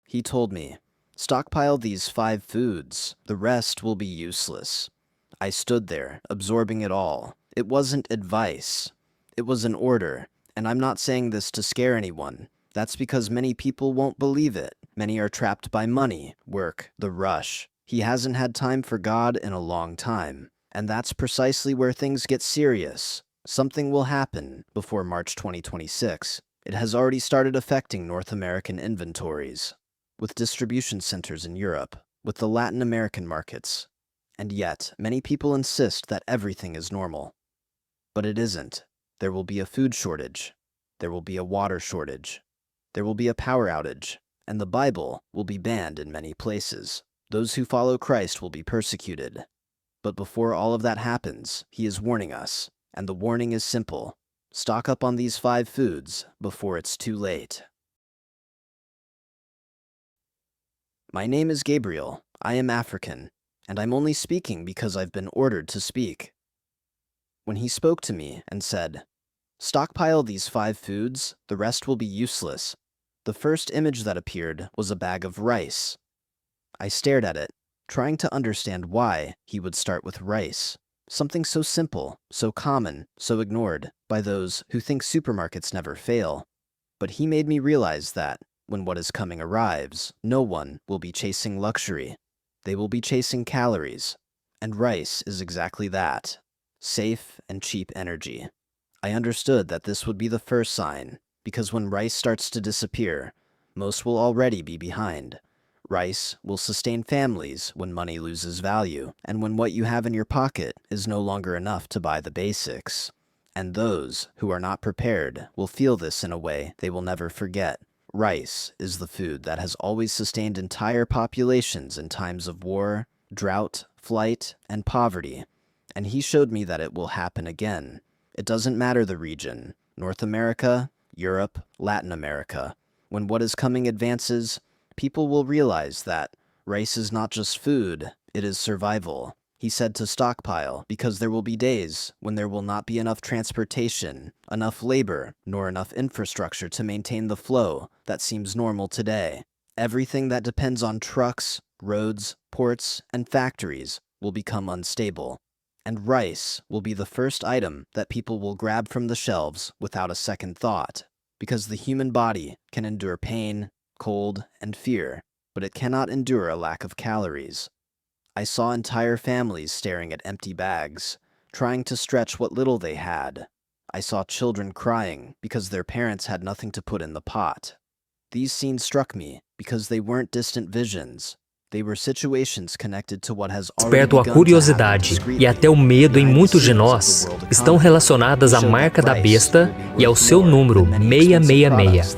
He told me, "Stockpile these 5 foods. The rest will be useless." I stood there, absorbing it all. It wasn't advice. It was an order. And I'm not saying this to scare anyone. That's because many people won't believe it. Many are trapped by money, work, the rush. He hasn't had time for God in a long time. And that's precisely where things get serious. Something will happen before March 2026. It has already started affecting North American inventories, with distribution centers in Europe, with the Latin American markets. And yet, many people insist that everything is normal. But it isn't. There will be a food shortage. There will be a water shortage. There will be a power outage. And the Bible will be banned in many places. Those who follow Christ will be persecuted. But before all of that happens, he is warning us. And the warning is simple. Stock up on these 5 foods before it's too late. My name is Gabriel. I am African. And I'm only speaking because I've been ordered to speak. When he spoke to me and said, "Stockpile these 5 foods, the rest will be useless," the first image that appeared was a bag of rice. I stared at it, trying to understand why he would start with rice. Something so simple, so common, so ignored by those who think supermarkets never fail. But he made me realize that, when what is coming arrives, no one will be chasing luxury. They will be chasing calories. And rice is exactly that. Safe and cheap energy. I understood that this would be the first sign, because when rice starts to disappear, most will already be behind. Rice will sustain families when money loses value, and when what you have in your pocket is no longer enough to buy the basics. And those who are not prepared will feel this in a way they will never forget. Rice is the food that has always sustained entire populations in times of war, drought, flight, and poverty. And he showed me that it will happen again. It doesn't matter the region, North America, Europe, Latin America. When what is coming advances, people will realize that rice is not just food, it is survival. He said to stockpile because there will be days when there will not be enough transportation, enough labor, nor enough infrastructure to maintain the flow that seems normal today. Everything that depends on trucks, roads, ports, and factories will become unstable. And rice will be the first item that people will grab from the shelves without a second thought, because the human body can endure pain, cold, and fear, but it cannot endure a lack of calories. I saw entire families staring at empty bags, trying to stretch what little they had. I saw children crying because their parents had nothing to put in the pot. These scenes struck me because they weren't distant visions. They were situations connected to what has already Desperto a begun to happen curiosidade e até o medo em muitos de nós estão relacionadas à marca da besta e ao seu número 666.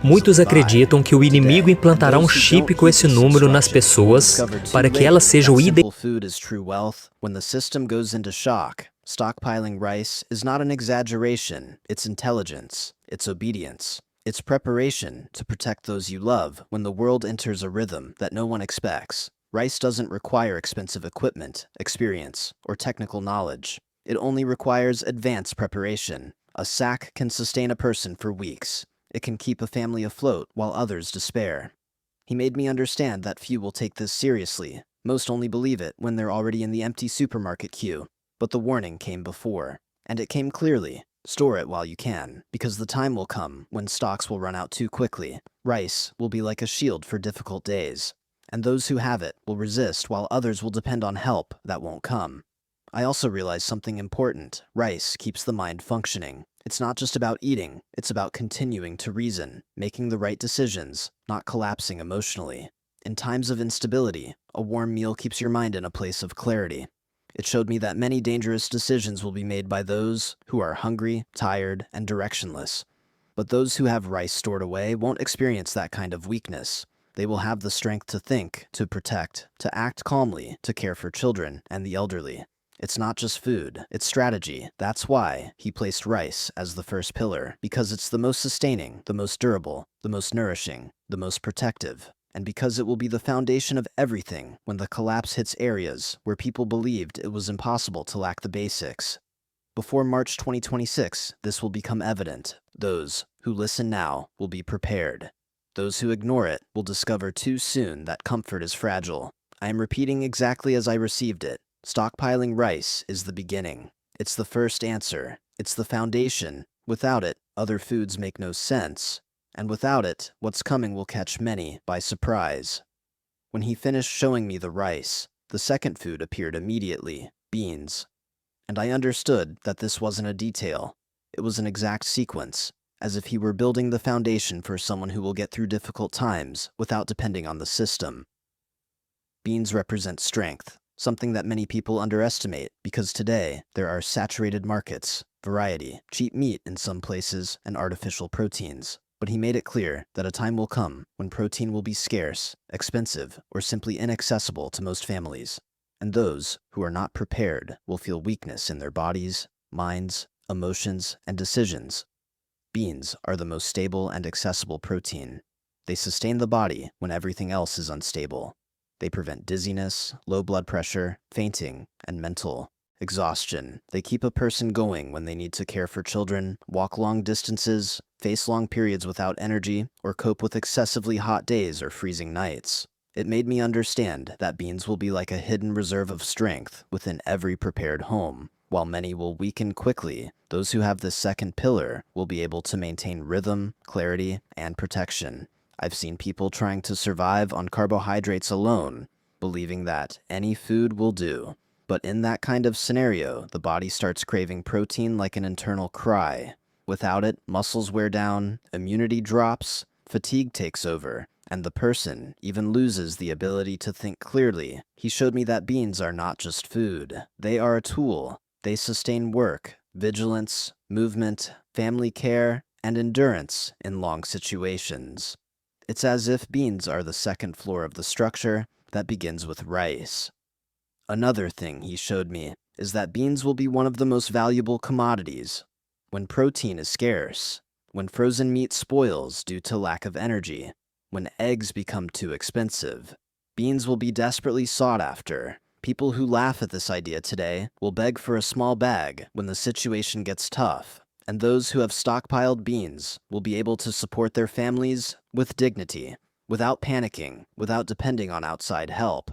Muitos acreditam que o inimigo implantará um chip com esse número nas pessoas para que elas sejam Stockpiling rice is not an exaggeration, it's intelligence, it's obedience. It's preparation to protect those you love when the world enters a rhythm that no one expects. Rice doesn't require expensive equipment, experience, or technical knowledge. It only requires advanced preparation. A sack can sustain a person for weeks. It can keep a family afloat while others despair. He made me understand that few will take this seriously. Most only believe it when they're already in the empty supermarket queue. But the warning came before, and it came clearly. Store it while you can, because the time will come when stocks will run out too quickly. Rice will be like a shield for difficult days, and those who have it will resist while others will depend on help that won't come. I also realized something important. Rice keeps the mind functioning. It's not just about eating, it's about continuing to reason, making the right decisions, not collapsing emotionally. In times of instability, a warm meal keeps your mind in a place of clarity. It showed me that many dangerous decisions will be made by those who are hungry, tired, and directionless. But those who have rice stored away won't experience that kind of weakness. They will have the strength to think, to protect, to act calmly, to care for children and the elderly. It's not just food, it's strategy. That's why he placed rice as the first pillar, because it's the most sustaining, the most durable, the most nourishing, the most protective. And because it will be the foundation of everything when the collapse hits areas where people believed it was impossible to lack the basics. Before March 2026, this will become evident. Those who listen now will be prepared. Those who ignore it will discover too soon that comfort is fragile. I am repeating exactly as I received it. Stockpiling rice is the beginning. It's the first answer. It's the foundation. Without it, other foods make no sense. And without it, what's coming will catch many by surprise. When he finished showing me the rice, the second food appeared immediately, beans. And I understood that this wasn't a detail. It was an exact sequence, as if he were building the foundation for someone who will get through difficult times without depending on the system. Beans represent strength, something that many people underestimate because today there are saturated markets, variety, cheap meat in some places, and artificial proteins. But he made it clear that a time will come when protein will be scarce, expensive, or simply inaccessible to most families. And those who are not prepared will feel weakness in their bodies, minds, emotions, and decisions. Beans are the most stable and accessible protein. They sustain the body when everything else is unstable. They prevent dizziness, low blood pressure, fainting, and mental exhaustion. They keep a person going when they need to care for children, walk long distances, face long periods without energy, or cope with excessively hot days or freezing nights. It made me understand that beans will be like a hidden reserve of strength within every prepared home. While many will weaken quickly, those who have this second pillar will be able to maintain rhythm, clarity, and protection. I've seen people trying to survive on carbohydrates alone, believing that any food will do. But in that kind of scenario, the body starts craving protein like an internal cry. Without it, muscles wear down, immunity drops, fatigue takes over, and the person even loses the ability to think clearly. He showed me that beans are not just food. They are a tool. They sustain work, vigilance, movement, family care, and endurance in long situations. It's as if beans are the second floor of the structure that begins with rice. Another thing he showed me is that beans will be one of the most valuable commodities. When protein is scarce, when frozen meat spoils due to lack of energy, when eggs become too expensive, beans will be desperately sought after. People who laugh at this idea today will beg for a small bag when the situation gets tough, and those who have stockpiled beans will be able to support their families with dignity, without panicking, without depending on outside help.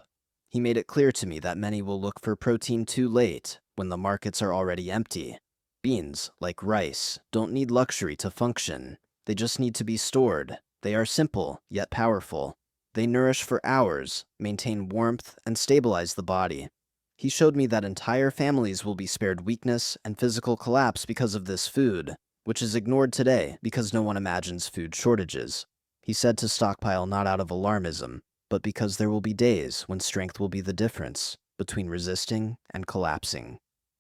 He made it clear to me that many will look for protein too late, when the markets are already empty. Beans, like rice, don't need luxury to function. They just need to be stored. They are simple, yet powerful. They nourish for hours, maintain warmth, and stabilize the body. He showed me that entire families will be spared weakness and physical collapse because of this food, which is ignored today because no one imagines food shortages. He said to stockpile not out of alarmism, but because there will be days when strength will be the difference between resisting and collapsing.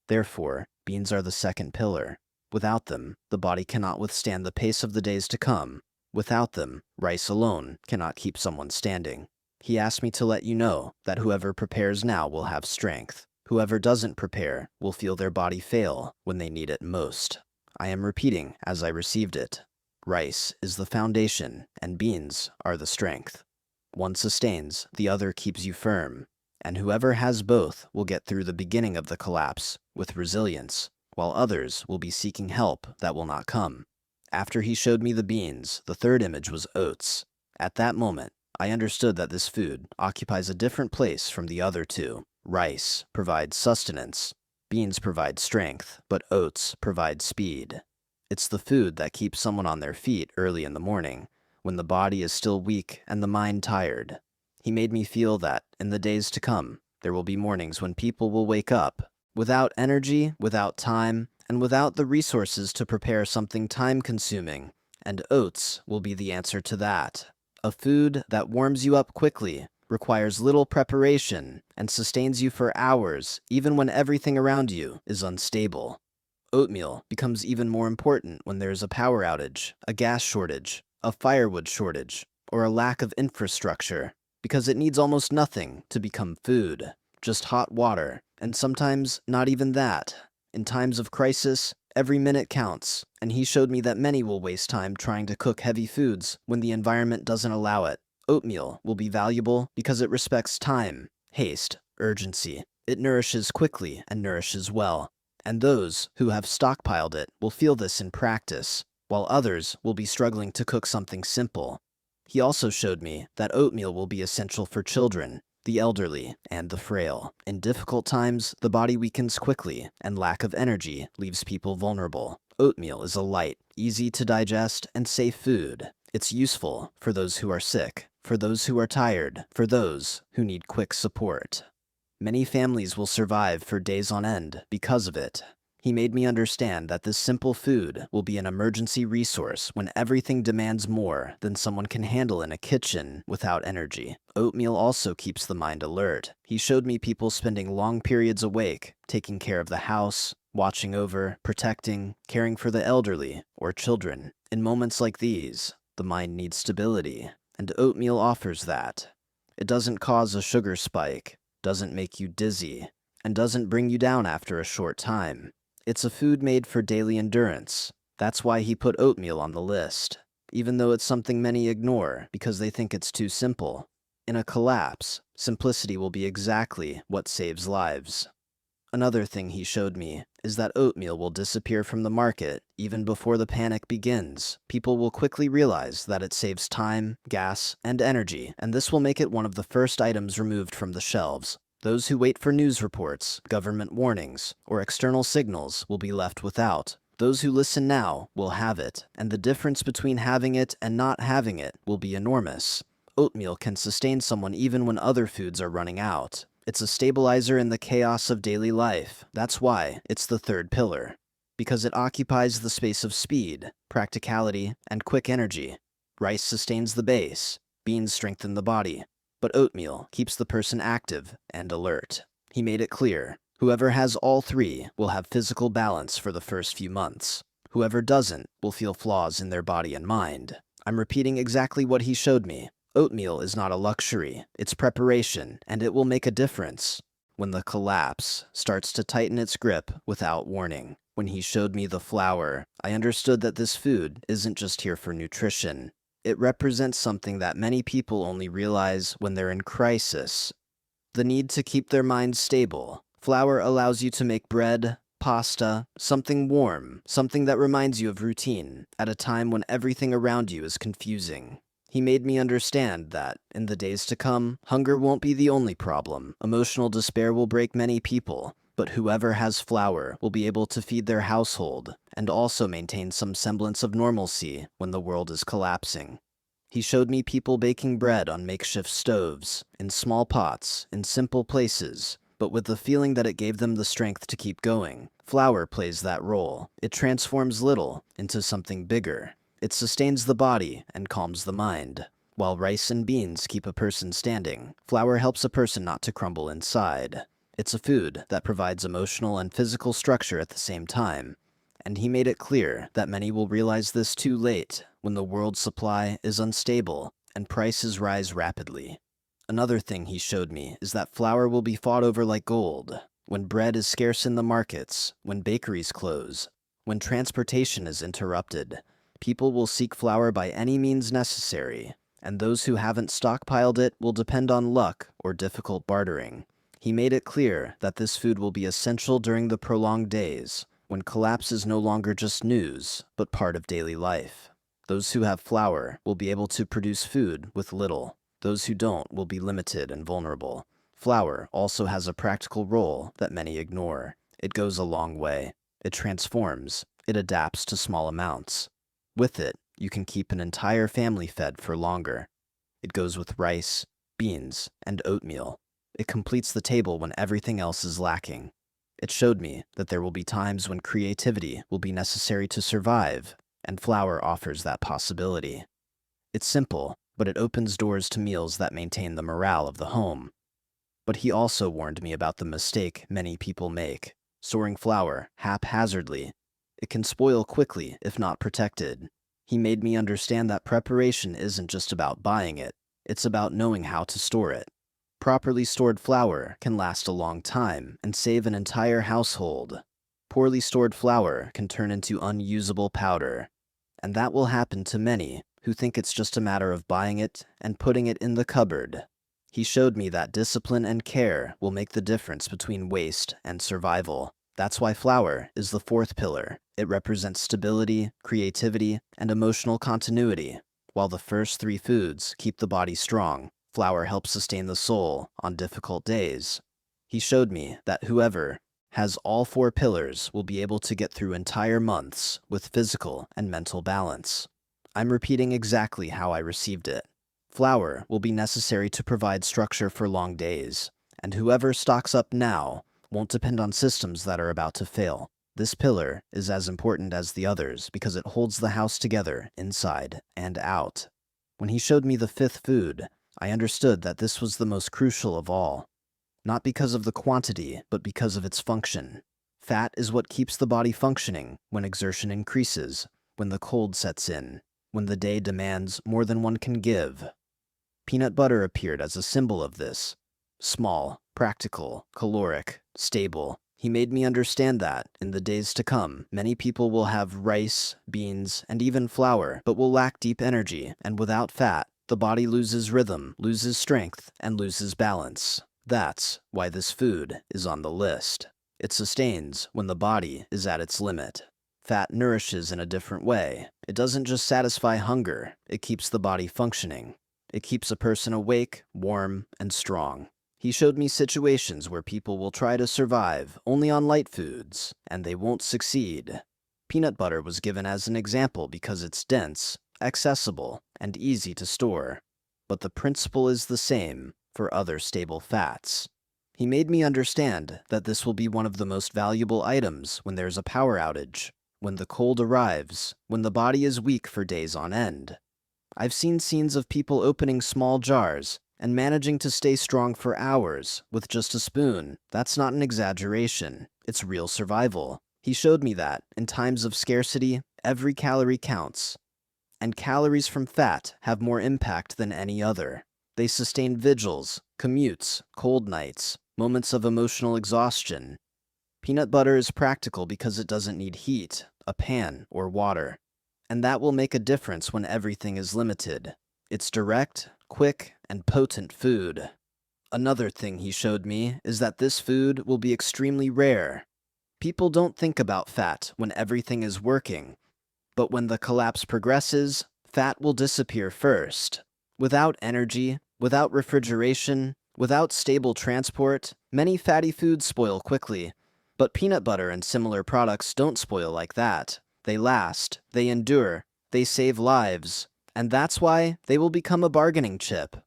Therefore, beans are the second pillar. Without them, the body cannot withstand the pace of the days to come. Without them, rice alone cannot keep someone standing. He asked me to let you know that whoever prepares now will have strength. Whoever doesn't prepare will feel their body fail when they need it most. I am repeating as I received it. Rice is the foundation, and beans are the strength. One sustains, the other keeps you firm. And whoever has both will get through the beginning of the collapse with resilience, while others will be seeking help that will not come. After he showed me the beans, the third image was oats. At that moment, I understood that this food occupies a different place from the other two. Rice provides sustenance, beans provide strength, but oats provide speed. It's the food that keeps someone on their feet early in the morning, when the body is still weak and the mind tired. He made me feel that, in the days to come, there will be mornings when people will wake up without energy, without time, and without the resources to prepare something time-consuming, and oats will be the answer to that. A food that warms you up quickly, requires little preparation, and sustains you for hours, even when everything around you is unstable. Oatmeal becomes even more important when there is a power outage, a gas shortage, a firewood shortage, or a lack of infrastructure, because it needs almost nothing to become food, just hot water, and sometimes not even that. In times of crisis, every minute counts, and he showed me that many will waste time trying to cook heavy foods when the environment doesn't allow it. Oatmeal will be valuable because it respects time, haste, urgency. It nourishes quickly and nourishes well. And those who have stockpiled it will feel this in practice, while others will be struggling to cook something simple. He also showed me that oatmeal will be essential for children, the elderly, and the frail. In difficult times, the body weakens quickly, and lack of energy leaves people vulnerable. Oatmeal is a light, easy to digest, and safe food. It's useful for those who are sick, for those who are tired, for those who need quick support. Many families will survive for days on end because of it. He made me understand that this simple food will be an emergency resource when everything demands more than someone can handle in a kitchen without energy. Oatmeal also keeps the mind alert. He showed me people spending long periods awake, taking care of the house, watching over, protecting, caring for the elderly or children. In moments like these, the mind needs stability, and oatmeal offers that. It doesn't cause a sugar spike, doesn't make you dizzy, and doesn't bring you down after a short time. It's a food made for daily endurance. That's why he put oatmeal on the list, even though it's something many ignore because they think it's too simple. In a collapse, simplicity will be exactly what saves lives. Another thing he showed me is that oatmeal will disappear from the market even before the panic begins. People will quickly realize that it saves time, gas, and energy, and this will make it one of the first items removed from the shelves. Those who wait for news reports, government warnings, or external signals will be left without. Those who listen now will have it, and the difference between having it and not having it will be enormous. Oatmeal can sustain someone even when other foods are running out. It's a stabilizer in the chaos of daily life. That's why it's the third pillar, because it occupies the space of speed, practicality, and quick energy. Rice sustains the base, beans strengthen the body, but oatmeal keeps the person active and alert. He made it clear, whoever has all three will have physical balance for the first few months. Whoever doesn't will feel flaws in their body and mind. I'm repeating exactly what he showed me. Oatmeal is not a luxury, it's preparation, and it will make a difference when the collapse starts to tighten its grip without warning. When he showed me the flour, I understood that this food isn't just here for nutrition. It represents something that many people only realize when they're in crisis: the need to keep their minds stable. Flour allows you to make bread, pasta, something warm, something that reminds you of routine, at a time when everything around you is confusing. He made me understand that, in the days to come, hunger won't be the only problem. Emotional despair will break many people, but whoever has flour will be able to feed their household and also maintain some semblance of normalcy when the world is collapsing. He showed me people baking bread on makeshift stoves, in small pots, in simple places, but with the feeling that it gave them the strength to keep going. Flour plays that role. It transforms little into something bigger. It sustains the body and calms the mind. While rice and beans keep a person standing, flour helps a person not to crumble inside. It's a food that provides emotional and physical structure at the same time, and he made it clear that many will realize this too late, when the world's supply is unstable and prices rise rapidly. Another thing he showed me is that flour will be fought over like gold. When bread is scarce in the markets, when bakeries close, when transportation is interrupted, people will seek flour by any means necessary, and those who haven't stockpiled it will depend on luck or difficult bartering. He made it clear that this food will be essential during the prolonged days, when collapse is no longer just news, but part of daily life. Those who have flour will be able to produce food with little. Those who don't will be limited and vulnerable. Flour also has a practical role that many ignore. It goes a long way. It transforms. It adapts to small amounts. With it, you can keep an entire family fed for longer. It goes with rice, beans, and oatmeal. It completes the table when everything else is lacking. It showed me that there will be times when creativity will be necessary to survive, and flour offers that possibility. It's simple, but it opens doors to meals that maintain the morale of the home. But he also warned me about the mistake many people make: storing flour haphazardly. It can spoil quickly if not protected. He made me understand that preparation isn't just about buying it, it's about knowing how to store it. Properly stored flour can last a long time and save an entire household. Poorly stored flour can turn into unusable powder, and that will happen to many who think it's just a matter of buying it and putting it in the cupboard. He showed me that discipline and care will make the difference between waste and survival. That's why flour is the fourth pillar. It represents stability, creativity, and emotional continuity. While the first three foods keep the body strong, flour helps sustain the soul on difficult days. He showed me that whoever has all four pillars will be able to get through entire months with physical and mental balance. I'm repeating exactly how I received it. Flour will be necessary to provide structure for long days, and whoever stocks up now won't depend on systems that are about to fail. This pillar is as important as the others because it holds the house together inside and out. When he showed me the fifth food, I understood that this was the most crucial of all. Not because of the quantity, but because of its function. Fat is what keeps the body functioning when exertion increases, when the cold sets in, when the day demands more than one can give. Peanut butter appeared as a symbol of this. Small, practical, caloric, stable. He made me understand that, in the days to come, many people will have rice, beans, and even flour, but will lack deep energy, and without fat, the body loses rhythm, loses strength, and loses balance. That's why this food is on the list. It sustains when the body is at its limit. Fat nourishes in a different way. It doesn't just satisfy hunger, it keeps the body functioning. It keeps a person awake, warm, and strong. He showed me situations where people will try to survive only on light foods, and they won't succeed. Peanut butter was given as an example because it's dense, accessible, and easy to store. But the principle is the same for other stable fats. He made me understand that this will be one of the most valuable items when there's a power outage, when the cold arrives, when the body is weak for days on end. I've seen scenes of people opening small jars and managing to stay strong for hours with just a spoon. That's not an exaggeration. It's real survival. He showed me that, in times of scarcity, every calorie counts. And calories from fat have more impact than any other. They sustain vigils, commutes, cold nights, moments of emotional exhaustion. Peanut butter is practical because it doesn't need heat, a pan, or water. And that will make a difference when everything is limited. It's direct, quick, and potent food. Another thing he showed me is that this food will be extremely rare. People don't think about fat when everything is working, but when the collapse progresses, fat will disappear first. Without energy, without refrigeration, without stable transport, many fatty foods spoil quickly. But peanut butter and similar products don't spoil like that. They last, they endure, they save lives, and that's why they will become a bargaining chip.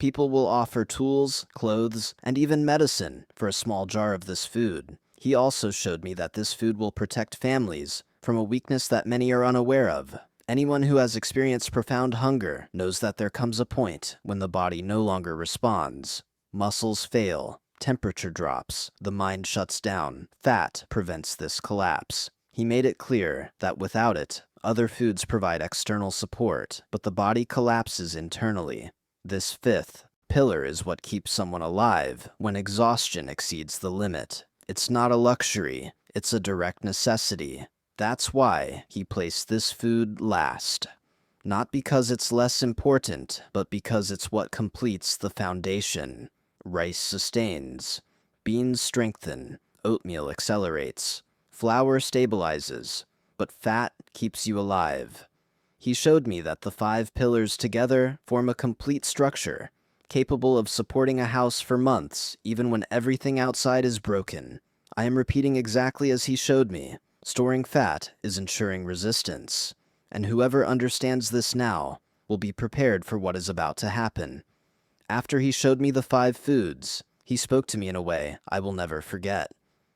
People will offer tools, clothes, and even medicine for a small jar of this food. He also showed me that this food will protect families from a weakness that many are unaware of. Anyone who has experienced profound hunger knows that there comes a point when the body no longer responds. Muscles fail, temperature drops, the mind shuts down. Fat prevents this collapse. He made it clear that without it, other foods provide external support, but the body collapses internally. This fifth pillar is what keeps someone alive when exhaustion exceeds the limit. It's not a luxury, it's a direct necessity. That's why he placed this food last. Not because it's less important, but because it's what completes the foundation. Rice sustains, beans strengthen, oatmeal accelerates, flour stabilizes, but fat keeps you alive. He showed me that the 5 pillars together form a complete structure, capable of supporting a house for months, even when everything outside is broken. I am repeating exactly as he showed me. Storing fat is ensuring resistance, and whoever understands this now will be prepared for what is about to happen. After he showed me the 5 foods, he spoke to me in a way I will never forget.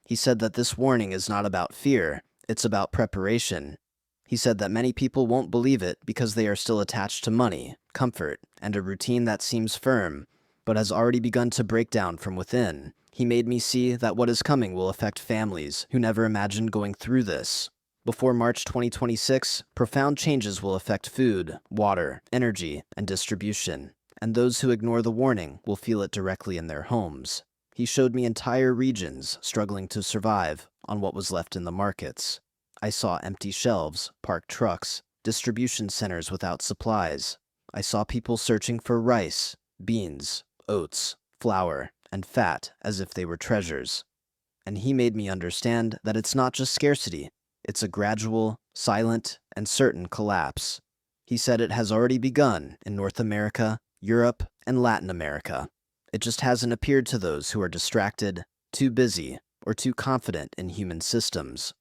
He said that this warning is not about fear, it's about preparation. He said that many people won't believe it because they are still attached to money, comfort, and a routine that seems firm, but has already begun to break down from within. He made me see that what is coming will affect families who never imagined going through this. Before March 2026, profound changes will affect food, water, energy, and distribution, and those who ignore the warning will feel it directly in their homes. He showed me entire regions struggling to survive on what was left in the markets. I saw empty shelves, parked trucks, distribution centers without supplies. I saw people searching for rice, beans, oats, flour, and fat as if they were treasures. And he made me understand that it's not just scarcity, it's a gradual, silent, and certain collapse. He said it has already begun in North America, Europe, and Latin America. It just hasn't appeared to those who are distracted, too busy, or too confident in human systems.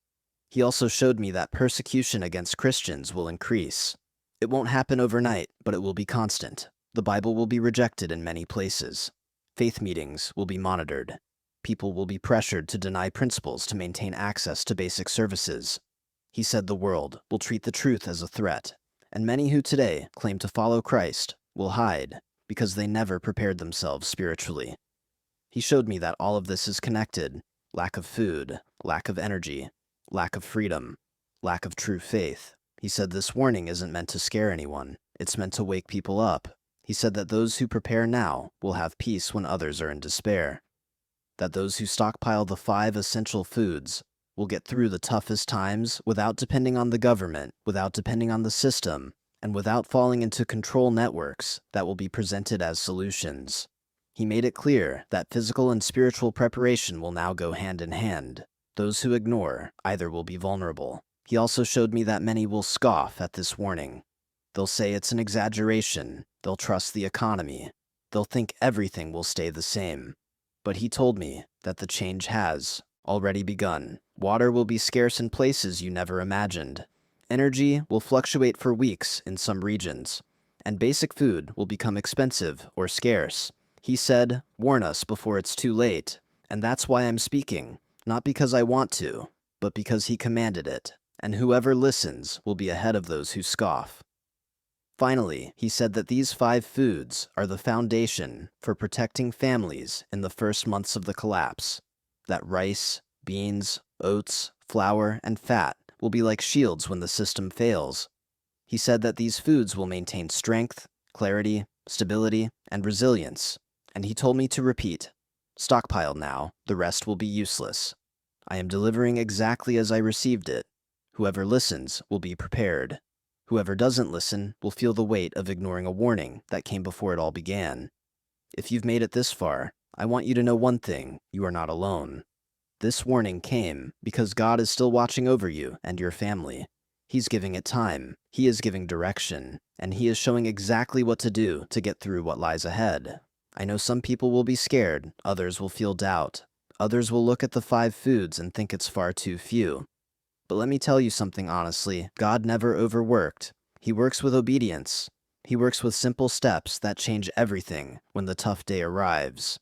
He also showed me that persecution against Christians will increase. It won't happen overnight, but it will be constant. The Bible will be rejected in many places. Faith meetings will be monitored. People will be pressured to deny principles to maintain access to basic services. He said the world will treat the truth as a threat, and many who today claim to follow Christ will hide because they never prepared themselves spiritually. He showed me that all of this is connected: lack of food, lack of energy, lack of freedom, lack of true faith. He said this warning isn't meant to scare anyone, it's meant to wake people up. He said that those who prepare now will have peace when others are in despair. That those who stockpile the 5 essential foods will get through the toughest times without depending on the government, without depending on the system, and without falling into control networks that will be presented as solutions. He made it clear that physical and spiritual preparation will now go hand in hand. Those who ignore either will be vulnerable. He also showed me that many will scoff at this warning. They'll say it's an exaggeration. They'll trust the economy. They'll think everything will stay the same. But he told me that the change has already begun. Water will be scarce in places you never imagined. Energy will fluctuate for weeks in some regions. And basic food will become expensive or scarce. He said, warn us before it's too late. And that's why I'm speaking. Not because I want to, but because he commanded it. And whoever listens will be ahead of those who scoff. Finally, he said that these 5 foods are the foundation for protecting families in the first months of the collapse. That rice, beans, oats, flour, and fat will be like shields when the system fails. He said that these foods will maintain strength, clarity, stability, and resilience. And he told me to repeat, stockpile now, the rest will be useless. I am delivering exactly as I received it. Whoever listens will be prepared. Whoever doesn't listen will feel the weight of ignoring a warning that came before it all began. If you've made it this far, I want you to know one thing: you are not alone. This warning came because God is still watching over you and your family. He's giving it time, He is giving direction, and He is showing exactly what to do to get through what lies ahead. I know some people will be scared, others will feel doubt. Others will look at the 5 foods and think it's far too few. But let me tell you something honestly, God never overworked. He works with obedience. He works with simple steps that change everything when the tough day arrives.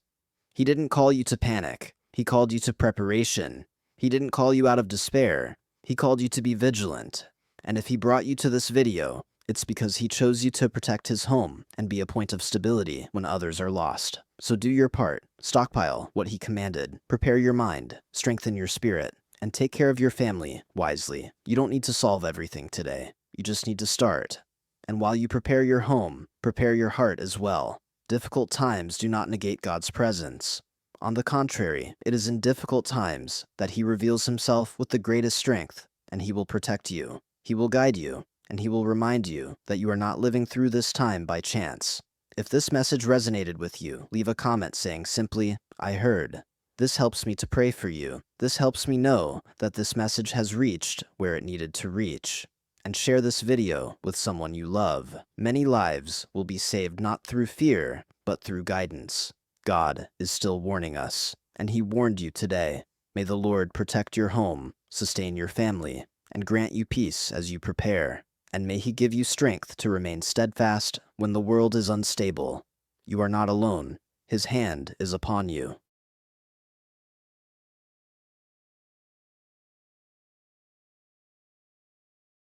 He didn't call you to panic. He called you to preparation. He didn't call you out of despair. He called you to be vigilant. And if He brought you to this video, it's because He chose you to protect His home and be a point of stability when others are lost. So do your part. Stockpile what He commanded. Prepare your mind. Strengthen your spirit. And take care of your family wisely. You don't need to solve everything today. You just need to start. And while you prepare your home, prepare your heart as well. Difficult times do not negate God's presence. On the contrary, it is in difficult times that He reveals Himself with the greatest strength, and He will protect you. He will guide you, and He will remind you that you are not living through this time by chance. If this message resonated with you, leave a comment saying simply, I heard. This helps me to pray for you. This helps me know that this message has reached where it needed to reach. And share this video with someone you love. Many lives will be saved not through fear, but through guidance. God is still warning us, and He warned you today. May the Lord protect your home, sustain your family, and grant you peace as you prepare. And may He give you strength to remain steadfast when the world is unstable. You are not alone. His hand is upon you.